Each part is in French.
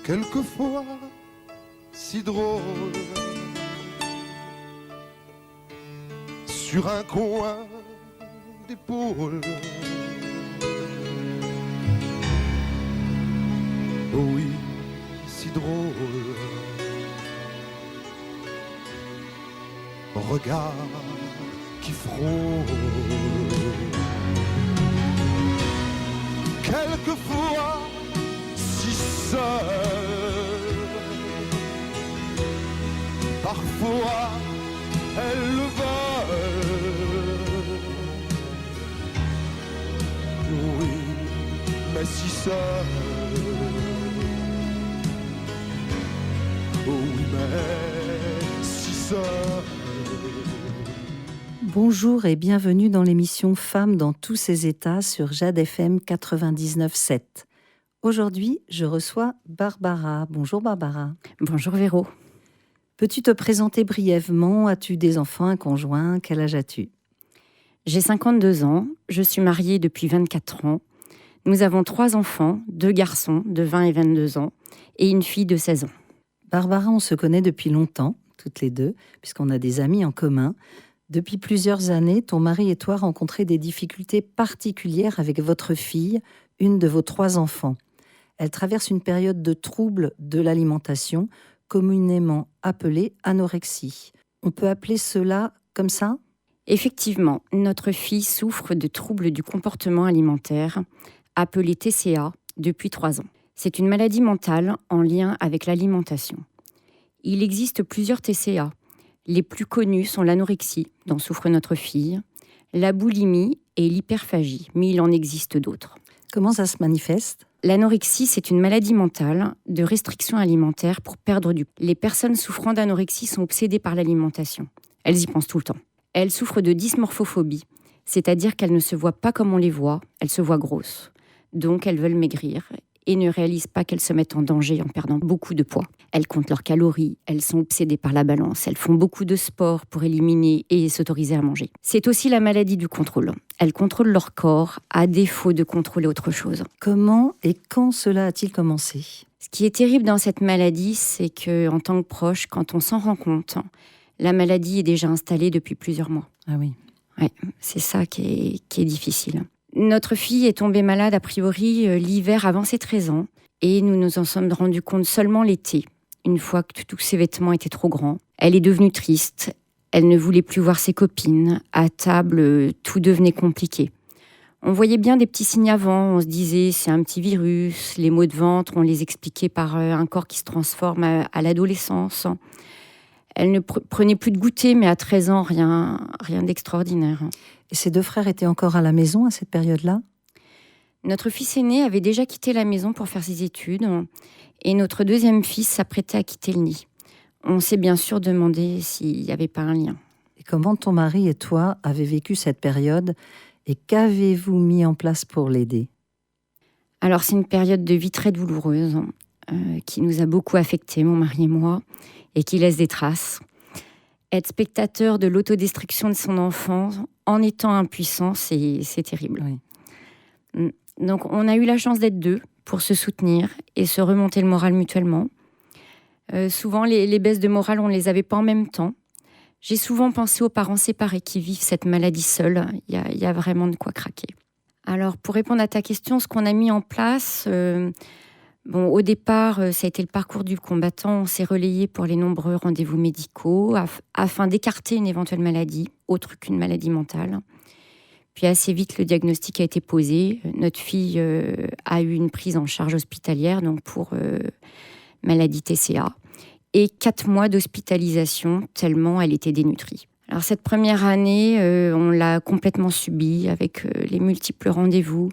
quelquefois si drôle, sur un coin d'épaule. Oh oui, si drôle. Regard qui frôle. Quelquefois si seul, parfois elle le veut. Oui, mais si seul. Oui, mais si seul. Bonjour et bienvenue dans l'émission Femmes dans tous ses états sur Jade FM 99.7. Aujourd'hui, je reçois Barbara. Bonjour Barbara. Bonjour Véro. Peux-tu te présenter brièvement? As-tu des enfants, un conjoint? Quel âge as-tu? J'ai 52 ans, je suis mariée depuis 24 ans. Nous avons 3 enfants, 2 garçons de 20 et 22 ans et une fille de 16 ans. Barbara, on se connaît depuis longtemps, toutes les deux, puisqu'on a des amis en commun. Depuis plusieurs années, ton mari et toi rencontrez des difficultés particulières avec votre fille, une de vos 3 enfants. Elle traverse une période de trouble de l'alimentation, communément appelée anorexie. On peut appeler cela comme ça ? Effectivement, notre fille souffre de troubles du comportement alimentaire, appelé TCA, depuis 3 ans. C'est une maladie mentale en lien avec l'alimentation. Il existe plusieurs TCA. Les plus connus sont l'anorexie, dont souffre notre fille, la boulimie et l'hyperphagie, mais il en existe d'autres. Comment ça se manifeste ? L'anorexie, c'est une maladie mentale de restriction alimentaire pour perdre du poids. Les personnes souffrant d'anorexie sont obsédées par l'alimentation. Elles y pensent tout le temps. Elles souffrent de dysmorphophobie, c'est-à-dire qu'elles ne se voient pas comme on les voit, elles se voient grosses. Donc elles veulent maigrir et ne réalisent pas qu'elles se mettent en danger en perdant beaucoup de poids. Elles comptent leurs calories, elles sont obsédées par la balance, elles font beaucoup de sport pour éliminer et s'autoriser à manger. C'est aussi la maladie du contrôle. Elles contrôlent leur corps à défaut de contrôler autre chose. Comment et quand cela a-t-il commencé ? Ce qui est terrible dans cette maladie, c'est qu'en tant que proche, quand on s'en rend compte, la maladie est déjà installée depuis plusieurs mois. Ah oui. Ouais, c'est ça qui est difficile. Notre fille est tombée malade a priori l'hiver avant ses 13 ans et nous nous en sommes rendus compte seulement l'été, une fois que tous ses vêtements étaient trop grands. Elle est devenue triste, elle ne voulait plus voir ses copines. À table, tout devenait compliqué. On voyait bien des petits signes avant, on se disait c'est un petit virus, les maux de ventre, on les expliquait par un corps qui se transforme à l'adolescence. Elle ne prenait plus de goûter, mais à 13 ans, rien d'extraordinaire. Et ses 2 frères étaient encore à la maison à cette période-là ? Notre fils aîné avait déjà quitté la maison pour faire ses études et notre deuxième fils s'apprêtait à quitter le nid. On s'est bien sûr demandé s'il n'y avait pas un lien. Et comment ton mari et toi avez vécu cette période et qu'avez-vous mis en place pour l'aider ? Alors c'est une période de vie très douloureuse qui nous a beaucoup affectés, mon mari et moi, et qui laisse des traces. Être spectateur de l'autodestruction de son enfant en étant impuissant, c'est terrible. Oui. Donc on a eu la chance d'être 2 pour se soutenir et se remonter le moral mutuellement. Souvent les baisses de morale, on ne les avait pas en même temps. J'ai souvent pensé aux parents séparés qui vivent cette maladie seuls. Il y a vraiment de quoi craquer. Alors pour répondre à ta question, ce qu'on a mis en place... au départ, ça a été le parcours du combattant. On s'est relayé pour les nombreux rendez-vous médicaux afin d'écarter une éventuelle maladie, autre qu'une maladie mentale. Puis assez vite, le diagnostic a été posé. Notre fille a eu une prise en charge hospitalière donc pour maladie TCA et 4 mois d'hospitalisation tellement elle était dénutrie. Alors cette première année, on l'a complètement subie avec les multiples rendez-vous.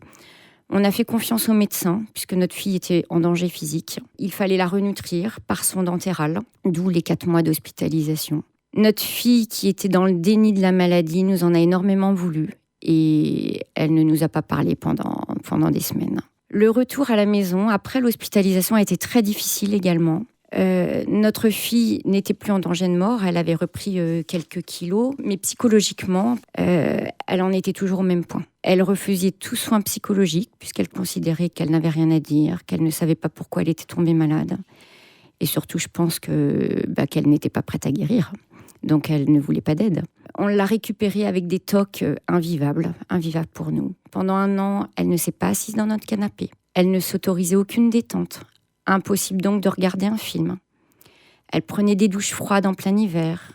On a fait confiance aux médecins, puisque notre fille était en danger physique. Il fallait la renutrir par sonde entérale, d'où les 4 mois d'hospitalisation. Notre fille, qui était dans le déni de la maladie, nous en a énormément voulu. Et elle ne nous a pas parlé pendant des semaines. Le retour à la maison, après l'hospitalisation, a été très difficile également. Notre fille n'était plus en danger de mort, elle avait repris quelques kilos, mais psychologiquement, elle en était toujours au même point. Elle refusait tout soin psychologique, puisqu'elle considérait qu'elle n'avait rien à dire, qu'elle ne savait pas pourquoi elle était tombée malade. Et surtout, je pense qu'elle n'était pas prête à guérir, donc elle ne voulait pas d'aide. On l'a récupérée avec des tocs invivables pour nous. Pendant 1 an, elle ne s'est pas assise dans notre canapé. Elle ne s'autorisait aucune détente. Impossible donc de regarder un film. Elle prenait des douches froides en plein hiver.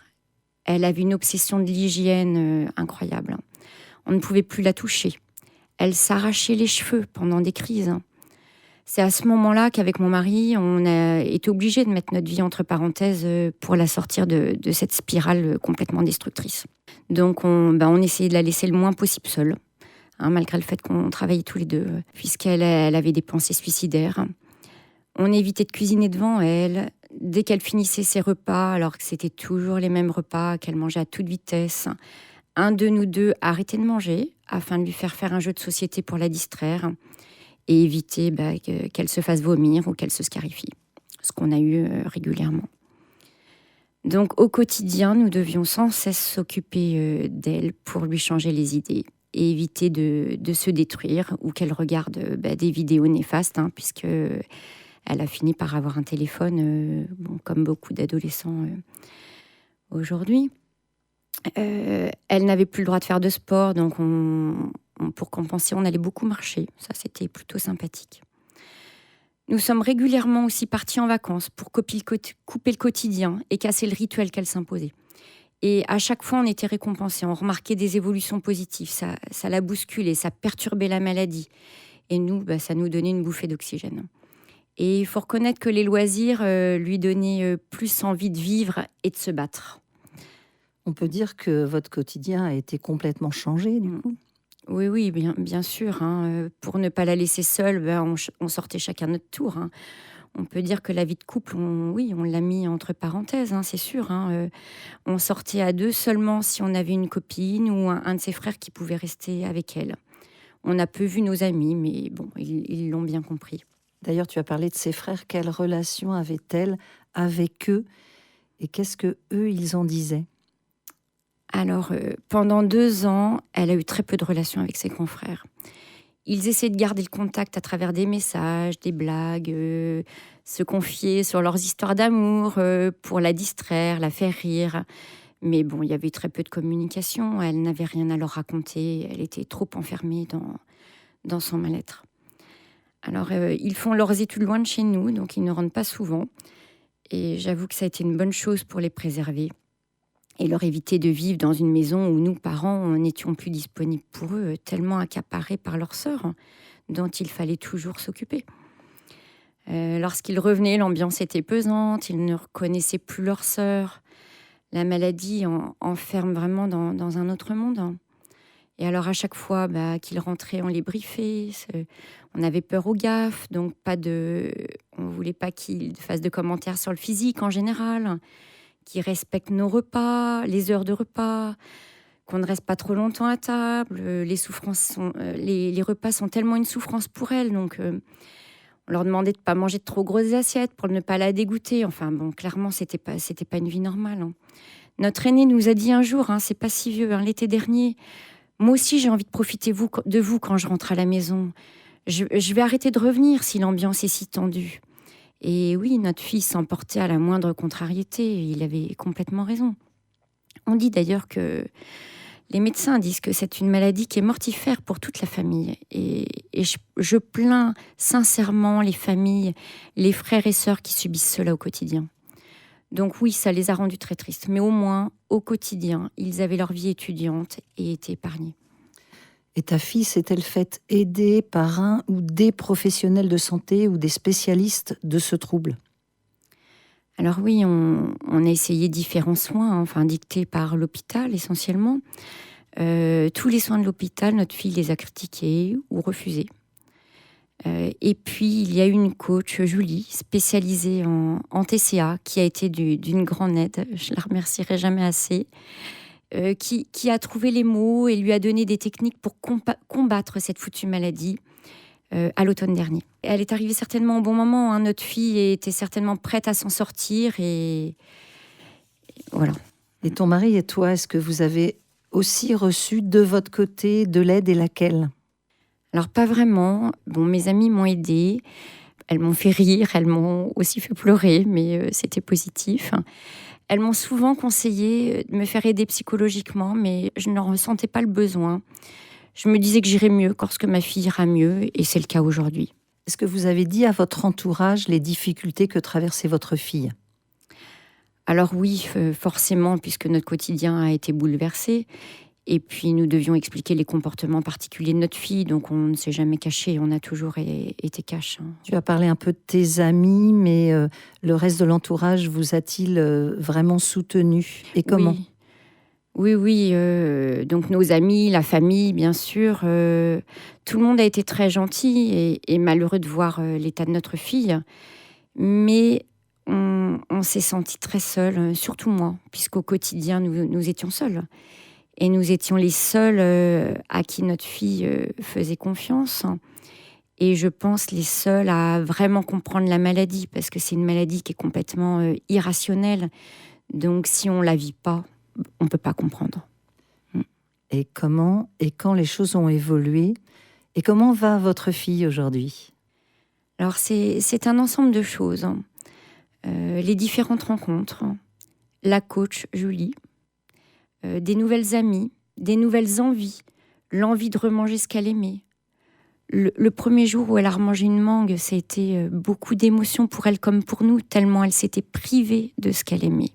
Elle avait une obsession de l'hygiène incroyable. On ne pouvait plus la toucher. Elle s'arrachait les cheveux pendant des crises. C'est à ce moment-là qu'avec mon mari, on a été obligés de mettre notre vie entre parenthèses pour la sortir de cette spirale complètement destructrice. Donc on essayait de la laisser le moins possible seule, malgré le fait qu'on travaillait tous les deux, puisqu'elle avait des pensées suicidaires. On évitait de cuisiner devant elle. Dès qu'elle finissait ses repas, alors que c'était toujours les mêmes repas, qu'elle mangeait à toute vitesse, un de nous deux arrêtait de manger afin de lui faire un jeu de société pour la distraire et éviter qu'elle se fasse vomir ou qu'elle se scarifie, ce qu'on a eu régulièrement. Donc au quotidien, nous devions sans cesse s'occuper d'elle pour lui changer les idées et éviter de se détruire ou qu'elle regarde des vidéos néfastes, puisque elle a fini par avoir un téléphone, comme beaucoup d'adolescents aujourd'hui. Elle n'avait plus le droit de faire de sport, donc pour compenser, on allait beaucoup marcher. Ça, c'était plutôt sympathique. Nous sommes régulièrement aussi partis en vacances pour couper le quotidien et casser le rituel qu'elle s'imposait. Et à chaque fois, on était récompensés. On remarquait des évolutions positives. Ça la bousculait, ça perturbait la maladie. Et nous, ça nous donnait une bouffée d'oxygène. Et il faut reconnaître que les loisirs lui donnaient plus envie de vivre et de se battre. On peut dire que votre quotidien a été complètement changé, du coup. Oui, bien sûr. Pour ne pas la laisser seule, on sortait chacun notre tour. On peut dire que la vie de couple, on l'a mis entre parenthèses, c'est sûr. On sortait à 2 seulement si on avait une copine ou un de ses frères qui pouvait rester avec elle. On a peu vu nos amis, mais bon, ils l'ont bien compris. D'ailleurs, tu as parlé de ses frères. Quelle relation avait-elle avec eux? Et qu'est-ce que eux, ils en disaient? Alors, pendant 2 ans, elle a eu très peu de relations avec ses confrères. Ils essaient de garder le contact à travers des messages, des blagues, se confier sur leurs histoires d'amour pour la distraire, la faire rire. Mais bon, il y avait très peu de communication. Elle n'avait rien à leur raconter. Elle était trop enfermée dans son mal-être. Alors, ils font leurs études loin de chez nous, donc ils ne rentrent pas souvent. Et j'avoue que ça a été une bonne chose pour les préserver et leur éviter de vivre dans une maison où nous, parents, n'étions plus disponibles pour eux, tellement accaparés par leur sœur, dont il fallait toujours s'occuper. Lorsqu'ils revenaient, l'ambiance était pesante, ils ne reconnaissaient plus leur sœur. La maladie enferme vraiment dans un autre monde. Et alors, à chaque fois qu'ils rentraient, on les briefait. On avait peur aux gaffes, donc on ne voulait pas qu'ils fassent de commentaires sur le physique en général, qu'ils respectent nos repas, les heures de repas, qu'on ne reste pas trop longtemps à table. Les repas sont tellement une souffrance pour elles, donc on leur demandait de ne pas manger de trop grosses assiettes pour ne pas la dégoûter. Enfin bon, clairement, c'était pas une vie normale. Notre aîné nous a dit un jour, c'est pas si vieux, l'été dernier, moi aussi j'ai envie de profiter de vous quand je rentre à la maison. Je vais arrêter de revenir si l'ambiance est si tendue. Et oui, notre fils s'emportait à la moindre contrariété. Il avait complètement raison. On dit d'ailleurs que les médecins disent que c'est une maladie qui est mortifère pour toute la famille. Et je plains sincèrement les familles, les frères et sœurs qui subissent cela au quotidien. Donc oui, ça les a rendus très tristes. Mais au moins, au quotidien, ils avaient leur vie étudiante et étaient épargnés. Et ta fille s'est-elle faite aider par un ou des professionnels de santé ou des spécialistes de ce trouble? Alors oui, on a essayé différents soins, dictés par l'hôpital essentiellement. Tous les soins de l'hôpital, notre fille les a critiqués ou refusés. Et puis, il y a eu une coach, Julie, spécialisée en TCA, qui a été d'une grande aide. Je la remercierai jamais assez. Qui a trouvé les mots et lui a donné des techniques pour combattre cette foutue maladie. à l'automne dernier. Elle est arrivée certainement au bon moment. Notre fille était certainement prête à s'en sortir et voilà. Et ton mari et toi, est-ce que vous avez aussi reçu de votre côté de l'aide et laquelle ? Alors pas vraiment. Bon, mes amies m'ont aidée. Elles m'ont fait rire, elles m'ont aussi fait pleurer, mais c'était positif. Elles m'ont souvent conseillé de me faire aider psychologiquement, mais je n'en ressentais pas le besoin. Je me disais que j'irais mieux lorsque ma fille ira mieux, et c'est le cas aujourd'hui. Est-ce que vous avez dit à votre entourage les difficultés que traversait votre fille ? Alors oui, forcément, puisque notre quotidien a été bouleversé. Et puis nous devions expliquer les comportements particuliers de notre fille, donc on ne s'est jamais caché, on a toujours été cash. Tu as parlé un peu de tes amis, mais le reste de l'entourage vous a-t-il vraiment soutenu ? Et comment ? Oui. Donc nos amis, la famille, bien sûr. Tout le monde a été très gentil et malheureux de voir l'état de notre fille. Mais on s'est sentis très seuls, surtout moi, puisqu'au quotidien, nous étions seuls. Et nous étions les seuls à qui notre fille faisait confiance. Et je pense les seuls à vraiment comprendre la maladie, parce que c'est une maladie qui est complètement irrationnelle. Donc si on ne la vit pas, on ne peut pas comprendre. Et comment et quand les choses ont évolué ? Et comment va votre fille aujourd'hui ? Alors c'est un ensemble de choses. Les différentes rencontres, la coach Julie, des nouvelles amies, des nouvelles envies, l'envie de remanger ce qu'elle aimait. Le premier jour où elle a remangé une mangue, ça a été beaucoup d'émotions pour elle comme pour nous, tellement elle s'était privée de ce qu'elle aimait.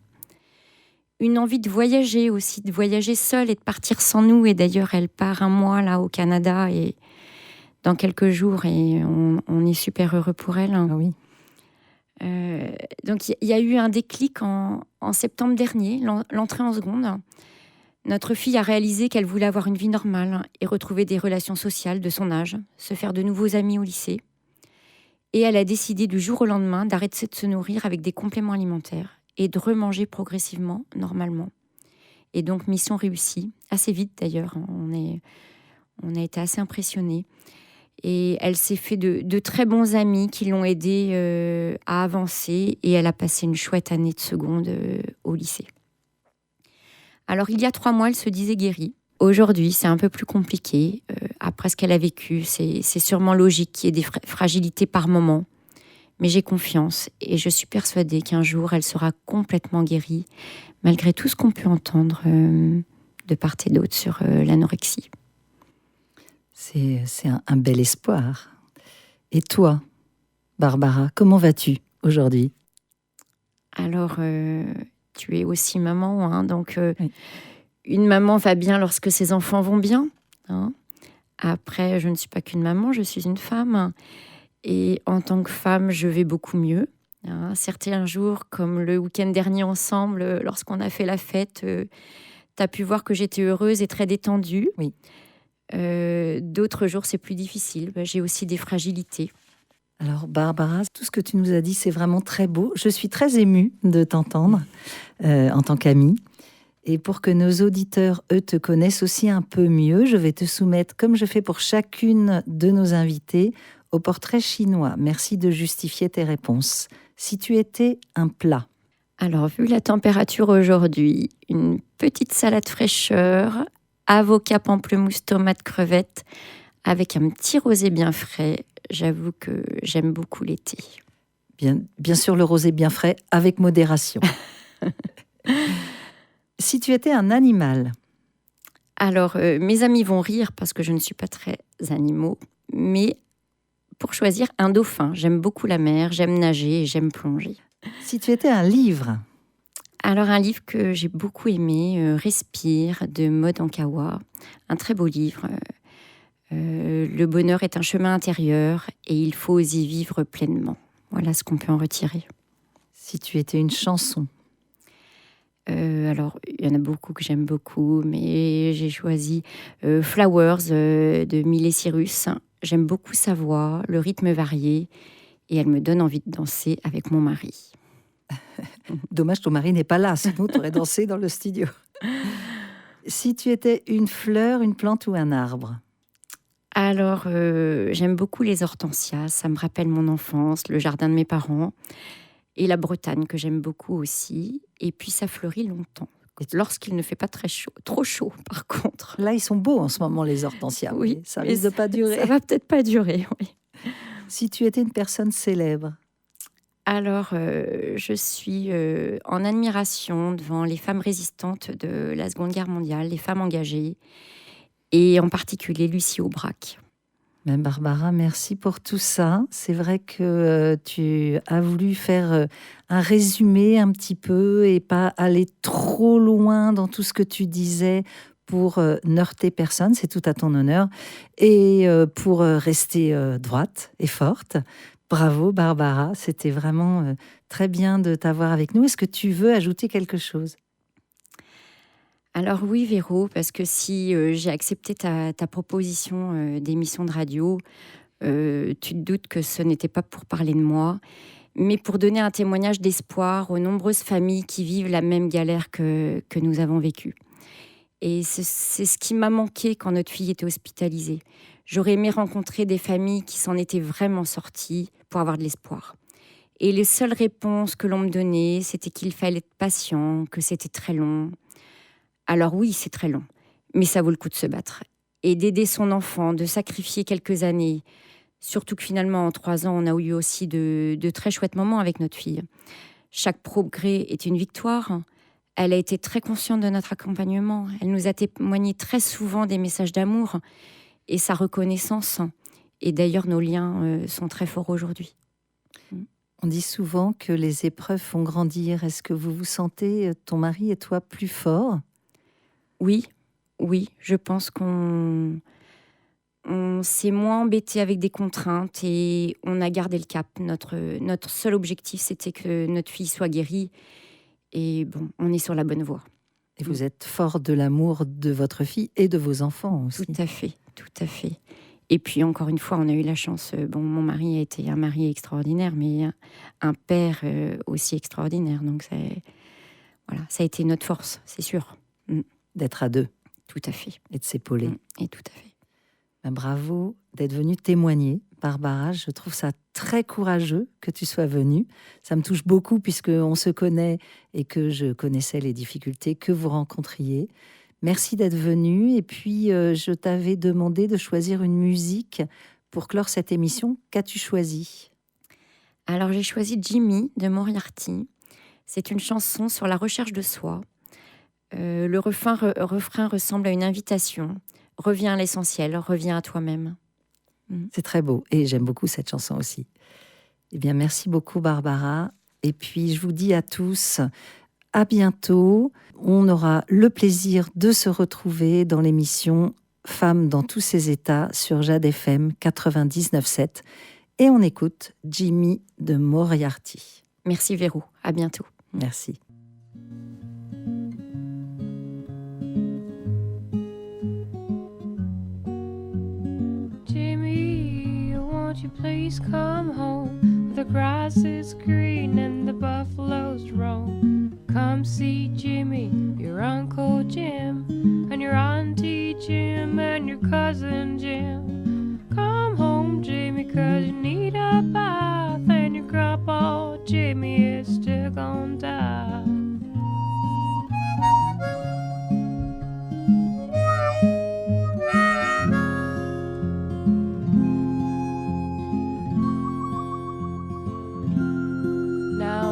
Une envie de voyager aussi, de voyager seule et de partir sans nous. Et d'ailleurs, elle part un mois là au Canada et dans quelques jours et on est super heureux pour elle. Ah oui. Donc il y a eu un déclic en septembre dernier, l'entrée en seconde. Notre fille a réalisé qu'elle voulait avoir une vie normale et retrouver des relations sociales de son âge, se faire de nouveaux amis au lycée. Et elle a décidé du jour au lendemain d'arrêter de se nourrir avec des compléments alimentaires et de remanger progressivement, normalement. Et donc mission réussie, assez vite d'ailleurs. On a été assez impressionnés. Et elle s'est fait de très bons amis qui l'ont aidée à avancer. Et elle a passé une chouette année de seconde au lycée. Alors, il y a 3 mois, elle se disait guérie. Aujourd'hui, c'est un peu plus compliqué. Après ce qu'elle a vécu, c'est sûrement logique qu'il y ait des fragilités par moment. Mais j'ai confiance et je suis persuadée qu'un jour, elle sera complètement guérie, malgré tout ce qu'on peut entendre de part et d'autre sur l'anorexie. C'est un bel espoir. Et toi, Barbara, comment vas-tu aujourd'hui ? Alors, tu es aussi maman, hein, donc oui. Une maman va bien lorsque ses enfants vont bien. Hein. Après, je ne suis pas qu'une maman, je suis une femme. Et en tant que femme, je vais beaucoup mieux. Hein. Certains jours, comme le week-end dernier ensemble, lorsqu'on a fait la fête, tu as pu voir que j'étais heureuse et très détendue. Oui. D'autres jours, c'est plus difficile. J'ai aussi des fragilités. Alors Barbara, tout ce que tu nous as dit, c'est vraiment très beau. Je suis très émue de t'entendre en tant qu'amie. Et pour que nos auditeurs, eux, te connaissent aussi un peu mieux, je vais te soumettre, comme je fais pour chacune de nos invités, au portrait chinois. Merci de justifier tes réponses. Si tu étais un plat. Alors, vu la température aujourd'hui, une petite salade fraîcheur, avocat, pamplemousse, tomate, crevettes, avec un petit rosé bien frais. J'avoue que j'aime beaucoup l'été. Bien sûr, le rosé bien frais, avec modération. Si tu étais un animal. Alors, mes amis vont rire parce que je ne suis pas très animaux, mais pour choisir un dauphin. J'aime beaucoup la mer, j'aime nager et j'aime plonger. Si tu étais un livre. Alors, un livre que j'ai beaucoup aimé, Respire, de Maud Ankawa. Un très beau livre. Le bonheur est un chemin intérieur et il faut y vivre pleinement. Voilà ce qu'on peut en retirer. Si tu étais une chanson. Alors, il y en a beaucoup que j'aime beaucoup, mais j'ai choisi Flowers de Miley Cyrus. J'aime beaucoup sa voix, le rythme varié, et elle me donne envie de danser avec mon mari. Dommage, ton mari n'est pas là, sinon tu aurais dansé dans le studio. Si tu étais une fleur, une plante ou un arbre. Alors, j'aime beaucoup les hortensias. Ça me rappelle mon enfance, le jardin de mes parents. Et la Bretagne, que j'aime beaucoup aussi. Et puis, ça fleurit longtemps. Lorsqu'il ne fait pas très chaud, trop chaud par contre. Là, ils sont beaux en ce moment, les hortensias. Oui, ça mais risque de pas durer. Ça va peut-être pas durer, oui. Si tu étais une personne célèbre, Alors, je suis en admiration devant les femmes résistantes de la Seconde Guerre mondiale, les femmes engagées, et en particulier Lucie Aubrac. même Barbara, merci pour tout ça. C'est vrai que tu as voulu faire un résumé un petit peu et pas aller trop loin dans tout ce que tu disais pour n'heurter personne, c'est tout à ton honneur, et pour rester droite et forte. Bravo Barbara, c'était vraiment très bien de t'avoir avec nous. Est-ce que tu veux ajouter quelque chose ? Alors oui, Véro, parce que si j'ai accepté ta proposition d'émission de radio, tu te doutes que ce n'était pas pour parler de moi, mais pour donner un témoignage d'espoir aux nombreuses familles qui vivent la même galère que nous avons vécue. Et c'est ce qui m'a manqué quand notre fille était hospitalisée. J'aurais aimé rencontrer des familles qui s'en étaient vraiment sorties pour avoir de l'espoir. Et les seules réponses que l'on me donnait, c'était qu'il fallait être patient, que c'était très long. Alors oui, c'est très long, mais ça vaut le coup de se battre. Et d'aider son enfant, de sacrifier quelques années. Surtout que finalement, en 3 ans, on a eu aussi de très chouettes moments avec notre fille. Chaque progrès est une victoire. Elle a été très consciente de notre accompagnement. Elle nous a témoigné très souvent des messages d'amour et sa reconnaissance. Et d'ailleurs, nos liens sont très forts aujourd'hui. On dit souvent que les épreuves font grandir. Est-ce que vous vous sentez, ton mari et toi, plus forts ? Oui, je pense qu'on s'est moins embêté avec des contraintes et on a gardé le cap. Notre seul objectif, c'était que notre fille soit guérie. Et bon, on est sur la bonne voie. Et vous êtes fort de l'amour de votre fille et de vos enfants aussi. Tout à fait. Et puis, encore une fois, on a eu la chance. Mon mari a été un mari extraordinaire, mais un père aussi extraordinaire. Donc, ça a été notre force, c'est sûr. D'être à deux. Tout à fait. Et de s'épauler. Et tout à fait. Ben, bravo d'être venue témoigner, Barbara. Je trouve ça très courageux que tu sois venue. Ça me touche beaucoup puisqu'on se connaît et que je connaissais les difficultés que vous rencontriez. Merci d'être venue. Et puis, je t'avais demandé de choisir une musique pour clore cette émission. Qu'as-tu choisi ? Alors, j'ai choisi Jimmy de Moriarty. C'est une chanson sur la recherche de soi. Le refrain ressemble à une invitation. Reviens à l'essentiel, reviens à toi-même. C'est très beau et j'aime beaucoup cette chanson aussi. Eh bien, merci beaucoup Barbara. Et puis, je vous dis à tous, à bientôt. On aura le plaisir de se retrouver dans l'émission Femmes dans tous ses états sur Jade FM 99.7. Et on écoute Jimmy de Moriarty. Merci Véro, à bientôt. Merci. Won't you please come home? The grass is green and the buffaloes roam. Come see Jimmy, your Uncle Jim, and your Auntie Jim, and your cousin Jim. Come home, Jimmy, 'cause you need a bath, and your grandpa Jimmy is still gonna die.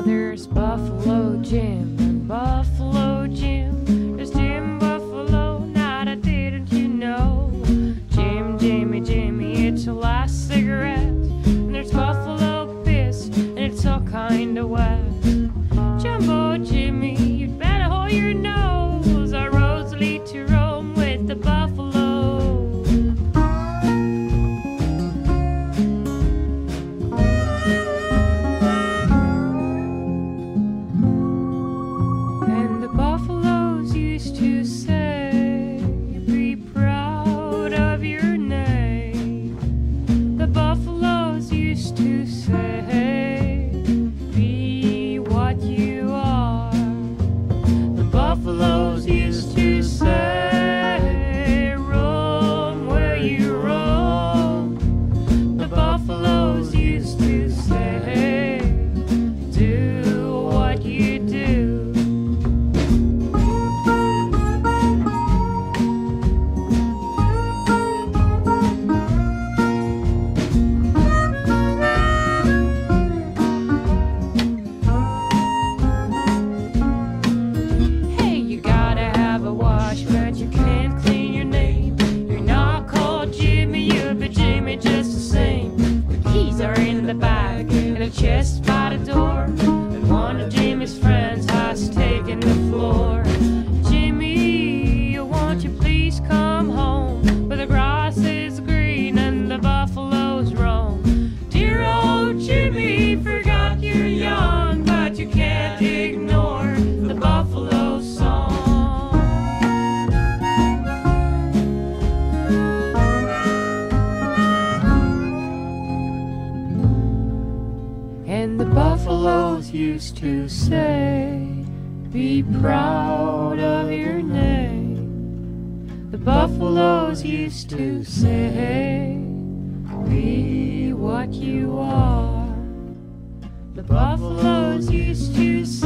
There's Buffalo Jim and Buffalo Jim. There's Jim Buffalo, now that didn't you know? Jim, Jimmy, Jimmy, it's your last cigarette. And there's Buffalo Piss, and it's all kinda wet. Jumbo Jimmy, you'd better hold your nose. Our roads lead to Rome with the buffalo. Be bag and a chest by the door. And one of Jimmy's friends has taken the floor. Jimmy, won't you please come home, where the grass is green and the buffaloes roam. Dear old Jimmy, forgot you're young, but you can't ignore the buffalo song. And the buffaloes used to say, be proud of your name. The buffaloes used to say, be what you are. The buffaloes used to say,